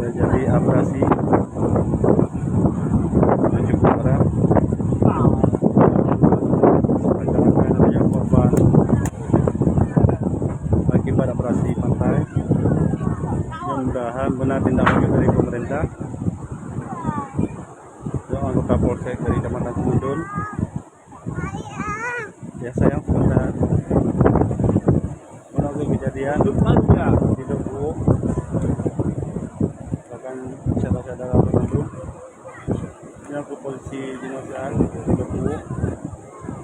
jadi abrasi menuju ke barat. Adanya korban akibat abrasi pantai. Mudah-mudahan benar tindak lanjut dari pemerintah. Anggota Polsek dari Kecamatan Cimundun. Ya sayang sebentar. Menunggu kejadian di Debu. Bahkan saudara-saudara Bandung. Ini aku polisi jenazah di Debu.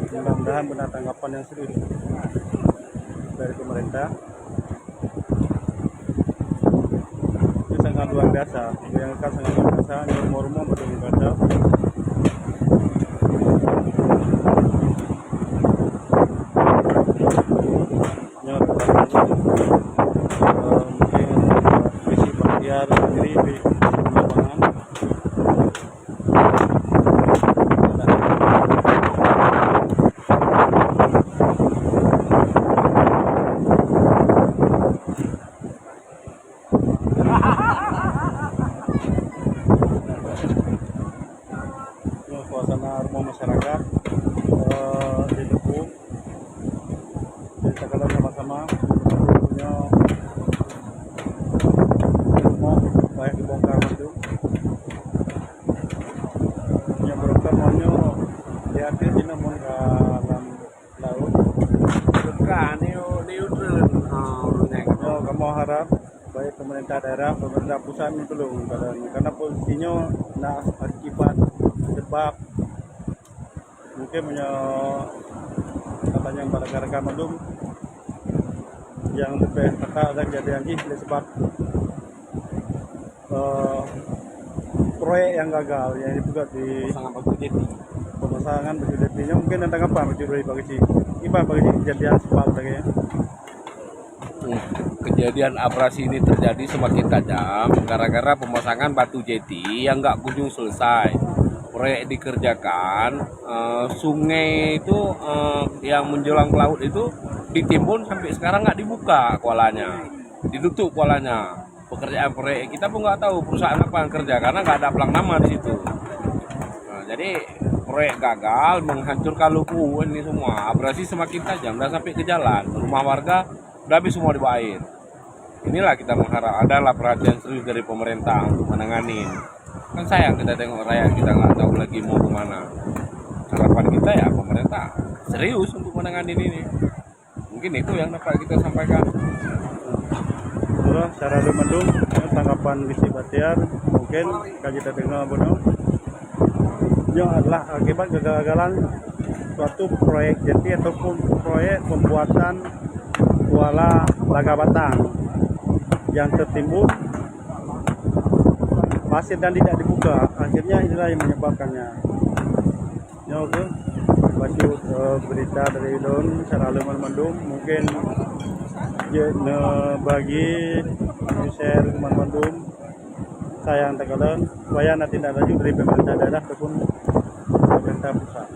Mudah-mudahan benar tanggapan yang serius dari pemerintah. Itu sangat luar biasa. Yang sangat luar biasa. Ini rumah-rumah betul-betul. Suasana rumah masyarakat di Debu. Kita kalau sama-sama punya rumah baik dibongkar Bandung. Yang berokar maunya diakhir di namun ke dalam laut. Bukan, Kamu harap baik pemerintah daerah, pemerintah pusat tolong karena posisinya nah akibat sebab mungkin punya katanya pada rekan Bandung yang lebih kata ada kejadian ini sebab proyek yang gagal yang juga di pemasangan baju jetinya mungkin tentang apa baju dari bagi kejadian sebab lagi. Kejadian abrasi ini terjadi semakin tajam gara-gara pemasangan batu jeti yang nggak kunjung selesai. Proyek dikerjakan, sungai itu yang menjelang ke laut itu ditimbun sampai sekarang nggak dibuka kualanya, ditutup kualanya. Pekerjaan proyek kita pun nggak tahu perusahaan apa yang kerja karena nggak ada pelang nama di situ. Nah, jadi proyek gagal menghancurkan lumpur ini semua. Abrasi semakin tajam dan sampai ke jalan. Rumah warga udah habis semua di bawah air. Inilah kita mengharap adalah perhatian serius dari pemerintah untuk menangani. Kan sayang kita tengok rakyat kita nggak tahu lagi mau kemana. Harapan kita ya pemerintah serius untuk menangani ini. Mungkin itu yang dapat kita sampaikan. Itulah secara Bandung tanggapan Visi Batiar mungkin kalau kita dengar benar yang adalah akibat kegagalan suatu proyek jeti ataupun proyek pembuatan kuala Laga Batang yang tertimbun pasir dan tidak dibuka, akhirnya inilah yang menyebabkannya. Ya oke, baca berita dari Don secara Bandung mungkin bagi share ke Bandung sayang Tegalan supaya nanti tidak lanjut dari pemerintah daerah ataupun pemerintah pusat.